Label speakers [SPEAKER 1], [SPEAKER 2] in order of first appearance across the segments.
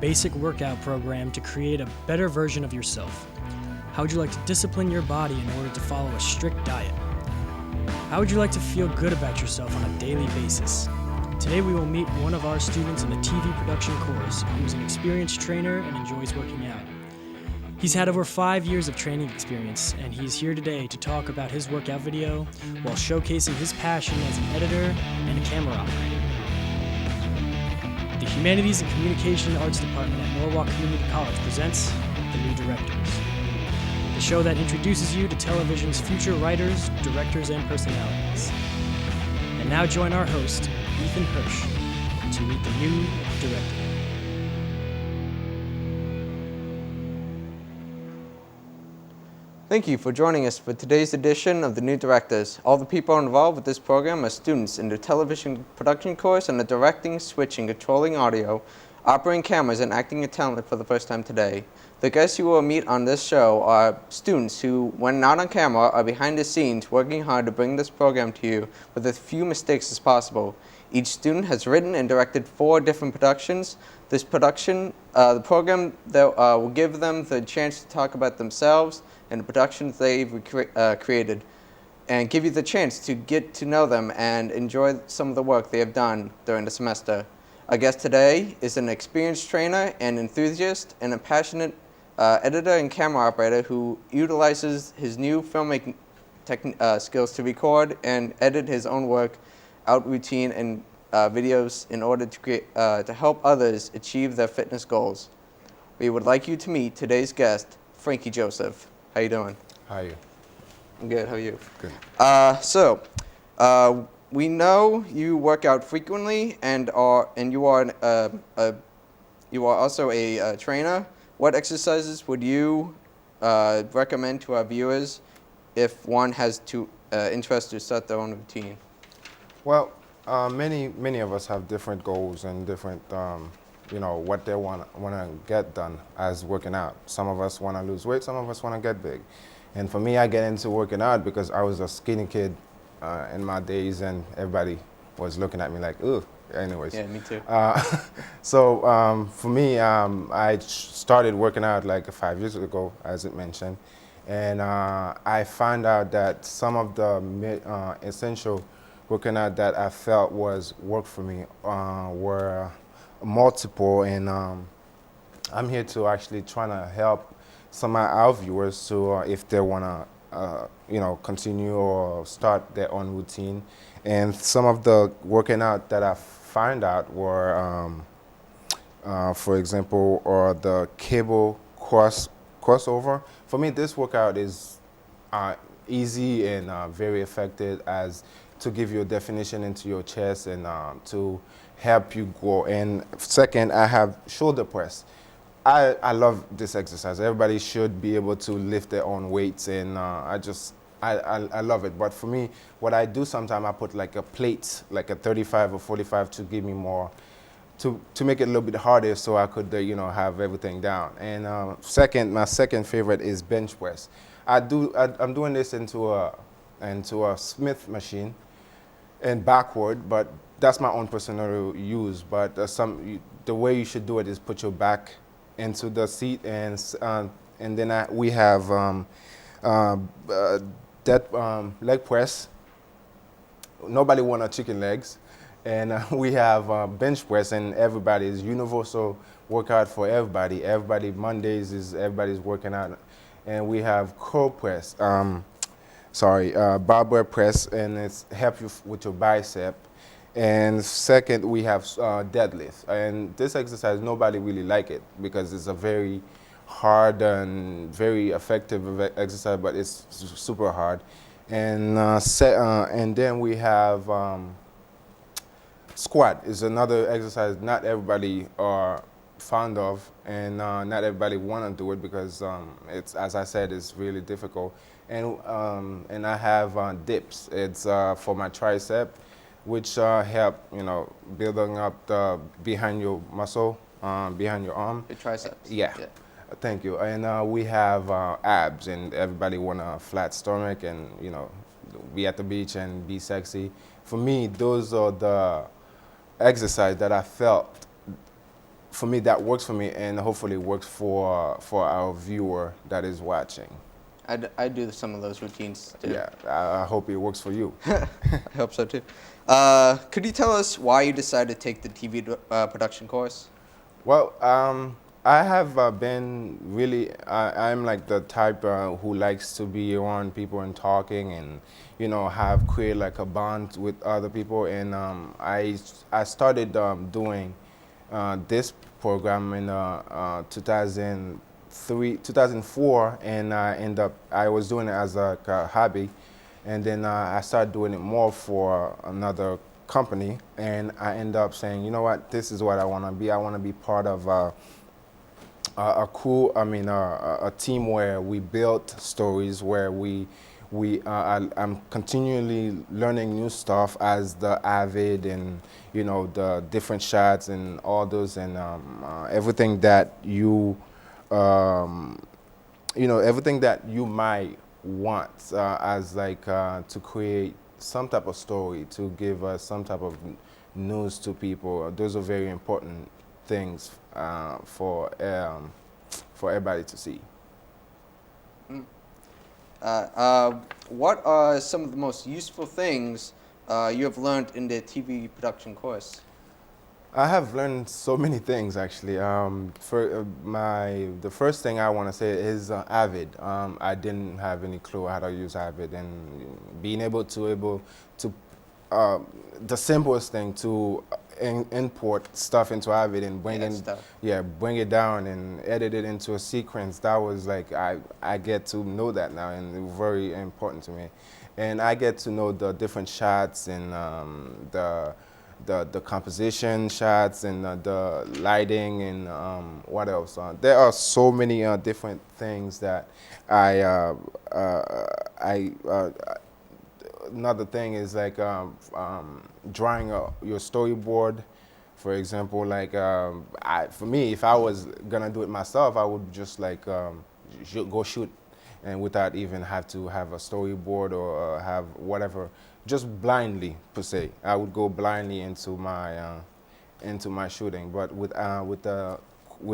[SPEAKER 1] basic workout program to create a better version of yourself? How would you like to discipline your body in order to follow a strict diet? How would you like to feel good about yourself on a daily basis? Today we will meet one of our students in the TV production course who is an experienced trainer and enjoys working out. He's had over 5 years of training experience, and he's here today to talk about his workout video while showcasing his passion as an editor and a camera operator. The Humanities and Communication Arts Department at Norwalk Community College presents The New Directors, the show that introduces you to television's future writers, directors, and personalities. And now join our host, Ethan Hirsch, to meet the new director.
[SPEAKER 2] Thank you for joining us for today's edition of The New Directors. All the people involved with this program are students in the television production course and the directing, switching, controlling audio, operating cameras, and acting a talent for the first time today. The guests you will meet on this show are students who, when not on camera, are behind the scenes working hard to bring this program to you with as few mistakes as possible. Each student has written and directed 4 different productions. This production, the program that will give them the chance to talk about themselves and the productions they've created, and give you the chance to get to know them and enjoy some of the work they have done during the semester. Our guest today is an experienced trainer and enthusiast and a passionate editor and camera operator who utilizes his new filmmaking skills to record and edit his own work out routine and videos in order to create to help others achieve their fitness goals. We would like you to meet today's guest, Franky Joseph. How you doing?
[SPEAKER 3] How are you?
[SPEAKER 2] I'm good. How are you?
[SPEAKER 3] Good.
[SPEAKER 2] We know you work out frequently, and you are also a trainer. What exercises would you recommend to our viewers if one has interest to start their own routine?
[SPEAKER 3] Well, many of us have different goals and different, what they want to get done as working out. Some of us want to lose weight, some of us want to get big. And for me, I get into working out because I was a skinny kid in my days, and everybody was looking at me like, ooh. Anyways.
[SPEAKER 2] Yeah, me too.
[SPEAKER 3] For me, I started working out like 5 years ago, as it mentioned. And I found out that some of the essential working out that I felt worked for me were multiple, and I'm here to actually trying to help some of our viewers to if they want to continue or start their own routine. And some of the working out that I find out were for example, or the cable crossover. For me, this workout is easy and very effective as to give you a definition into your chest and to help you grow. And second, I have shoulder press. I love this exercise. Everybody should be able to lift their own weights, and I love it. But for me, what I do sometimes, I put like a plate, like a 35 or 45 to give me more, to make it a little bit harder so I could, have everything down. And my second favorite is bench press. I'm doing this into a Smith machine and backward, but that's my own personal use. But the way you should do it is put your back into the seat, and then we have leg press. Nobody want a chicken legs, and we have bench press, and everybody's universal workout for everybody. Mondays is everybody's working out, and we have curl press. Barbell press, and it's help you with your bicep. And second, we have deadlift. And this exercise, nobody really like it because it's a very hard and very effective exercise, but it's super hard. And then we have squat is another exercise not everybody are fond of, and not everybody want to do it because it's, as I said, it's really difficult. And I have dips. It's for my tricep, which help, building up the behind your muscle, behind your arm.
[SPEAKER 2] The triceps.
[SPEAKER 3] Yeah. Thank you. And we have abs, and everybody want a flat stomach and, be at the beach and be sexy. For me, those are the exercise that I felt for me, that works for me, and hopefully works for our viewer that is watching.
[SPEAKER 2] I do some of those routines too.
[SPEAKER 3] Yeah, I hope it works for you.
[SPEAKER 2] I hope so too. Could you tell us why you decided to take the TV production course?
[SPEAKER 3] Well, I have been really, I'm like the type who likes to be around people and talking and, have create like a bond with other people. And I started doing this program in 2004, and I was doing it as a hobby. And then I started doing it more for another company, and I end up saying, you know what, this is what I want to be. I want to be part of a cool, a team where we build stories, where I'm continually learning new stuff as the avid and, the different shots and all those, and everything that everything that you might want as like to create some type of story, to give us some type of news to people. Those are very important things for everybody to see.
[SPEAKER 2] What are some of the most useful things you have learned in the TV production course?
[SPEAKER 3] I have learned so many things actually. The first thing I want to say is Avid. I didn't have any clue how to use Avid, and being able to the simplest thing to import stuff into Avid and bring it down and edit it into a sequence. That was like I get to know that now, and it was very important to me. And I get to know the different shots and the composition shots and the lighting and what else. There are so many different things that another thing is like drawing your storyboard. For example, like for me, if I was gonna do it myself, I would just like go shoot, and without even have to have a storyboard or have whatever, just blindly per se. I would go blindly into my shooting. But with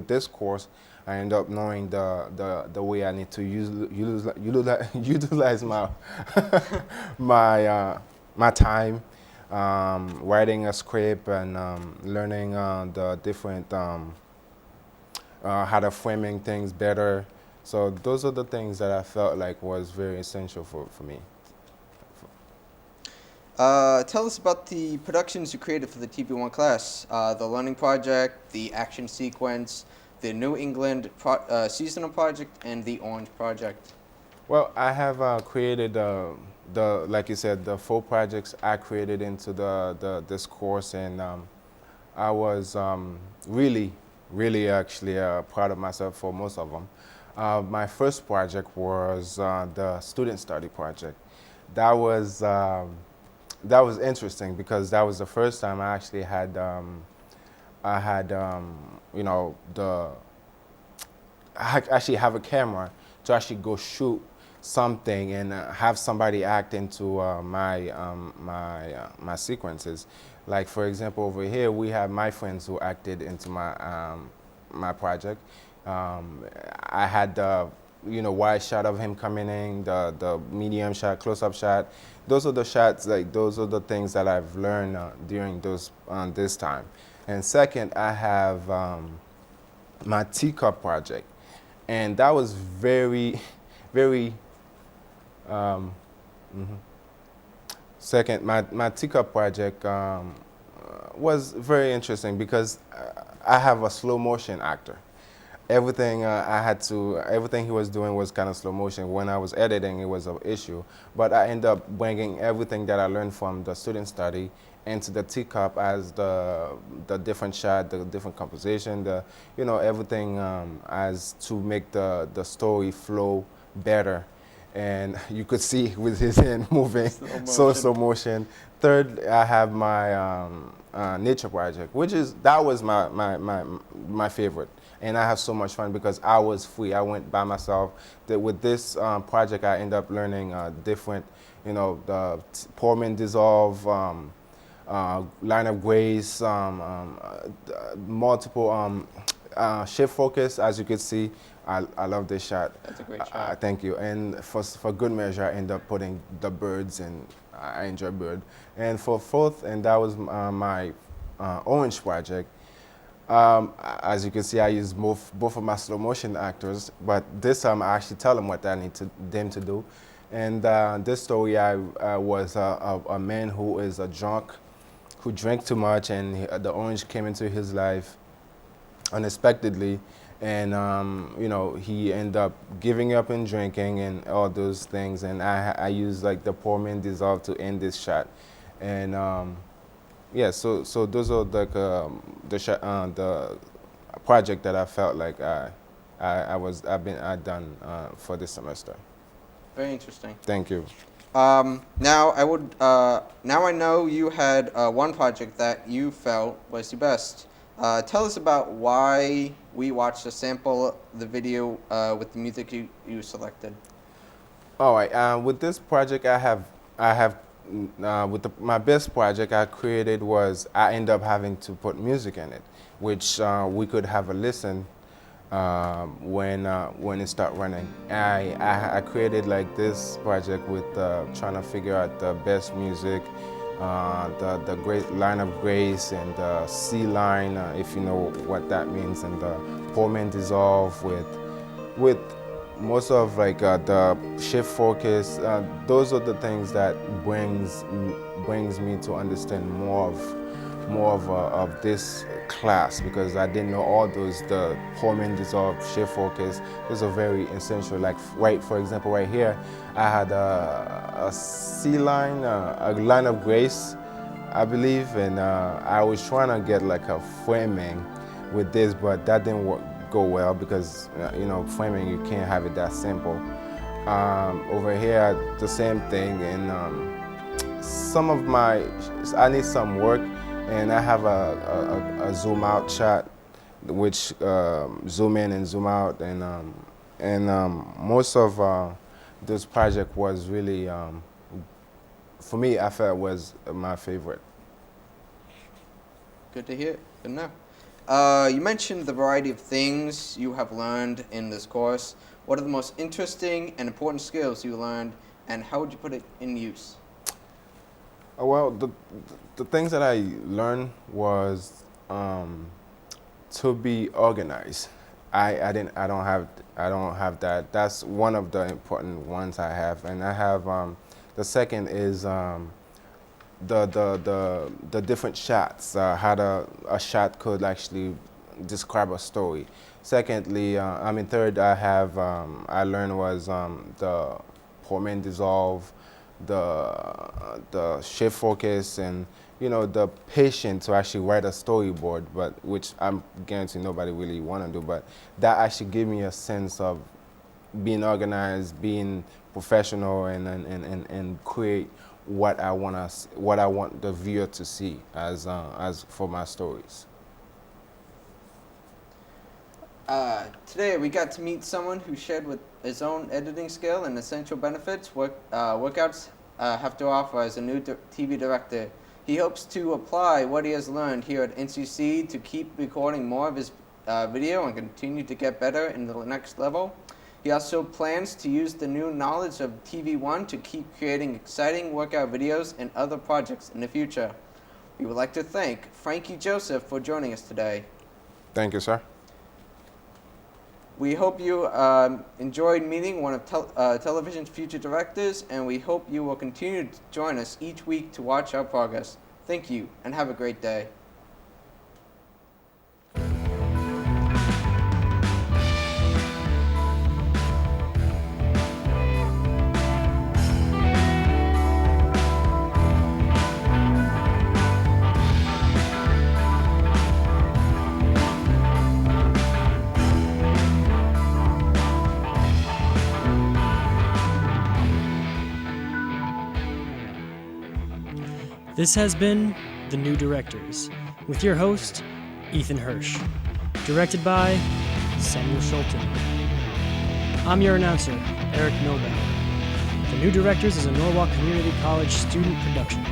[SPEAKER 3] this course, I end up knowing the way I need to utilize my my time, writing a script and learning the different how to framing things better. So those are the things that I felt like was very essential for me.
[SPEAKER 2] Tell us about the productions you created for the TV1 class, the learning project, the action sequence, the New England seasonal project, and the Orange project.
[SPEAKER 3] Well, I have created like you said, the 4 projects I created into this course, and I was really actually proud of myself for most of them. My first project was the student study project. That was interesting because that was the first time I actually had I actually have a camera to actually go shoot something and have somebody act into my sequences. Like for example, over here we have my friends who acted into my project. I had the wide shot of him coming in, the medium shot, close-up shot. Those are the shots, like those are the things that I've learned during this time. And second, I have my teacup project, and that was very second, my teacup project was very interesting because I have a slow motion actor. Everything everything he was doing was kind of slow motion. When I was editing, it was an issue. But I ended up bringing everything that I learned from the student study into the teacup as the different shot, the different composition, everything as to make the story flow better. And you could see with his hand moving, slow motion. Third, I have my nature project, that was my favorite. And I have so much fun because I was free. I went by myself. With this project, I ended up learning different, the Pullman dissolve, line of grace, multiple shift focus. As you can see, I love this shot.
[SPEAKER 2] That's a great shot.
[SPEAKER 3] Thank you. And for good measure, I end up putting the birds, and I enjoy bird. And for fourth, and that was my orange project. As you can see, I use both of my slow motion actors, but this time I actually tell them what I need them to do. And this story, I was a man who is a drunk, who drank too much, and the orange came into his life unexpectedly, and you know, he ended up giving up and drinking and all those things. And I used like the poor man dissolve to end this shot, and yeah. So those are like the project that I felt like I've done for this semester.
[SPEAKER 2] Very interesting.
[SPEAKER 3] Thank you.
[SPEAKER 2] Now I know you had one project that you felt was the best. Tell us about why we watched a sample of the video with the music you selected.
[SPEAKER 3] All right. With this project, I have my best project I created was I end up having to put music in it, which we could have a listen when it start running. I created like this project with trying to figure out the best music, the great line of grace, and the C line, if you know what that means, and the poor man dissolve with most of like the shift focus. Those are the things that brings me to understand more of this class, because I didn't know all those, the poor man dissolve, shift focus. Those are very essential. Like for example, right here, I had a C line, a line of grace, I believe, and I was trying to get like a framing with this, but that didn't go well, because you know, framing, you can't have it that simple. Over here, the same thing, and I need some work, and I have a zoom out shot, which zoom in and zoom out, and most of this project was really, for me, I felt was my favorite.
[SPEAKER 2] Good to hear. Good enough. You mentioned the variety of things you have learned in this course. What are the most interesting and important skills you learned, and how would you put it in use?
[SPEAKER 3] Well, the things that I learned was to be organized. I don't have that. That's one of the important ones I have, and I have the second is the different shots, how a shot could actually describe a story. Secondly, third, I learned was the poor man dissolve, the shift focus, and you know, the patience to actually write a storyboard, but which I'm guaranteeing nobody really want to do, but that actually gave me a sense of being organized, being professional, and create what I want the viewer to see as for my stories.
[SPEAKER 2] Today we got to meet someone who shared with his own editing skill and essential benefits workouts have to offer as a new TV director. He hopes to apply what he has learned here at NCC to keep recording more of his video and continue to get better in the next level. He also plans to use the new knowledge of TV1 to keep creating exciting workout videos and other projects in the future. We would like to thank Franky Joseph for joining us today.
[SPEAKER 3] Thank you, sir.
[SPEAKER 2] We hope you enjoyed meeting one of television's future directors, and we hope you will continue to join us each week to watch our progress. Thank you, and have a great day.
[SPEAKER 1] This has been The New Directors, with your host, Ethan Hirsch. Directed by Samuel Schulten. I'm your announcer, Eric Nobel. The New Directors is a Norwalk Community College student production.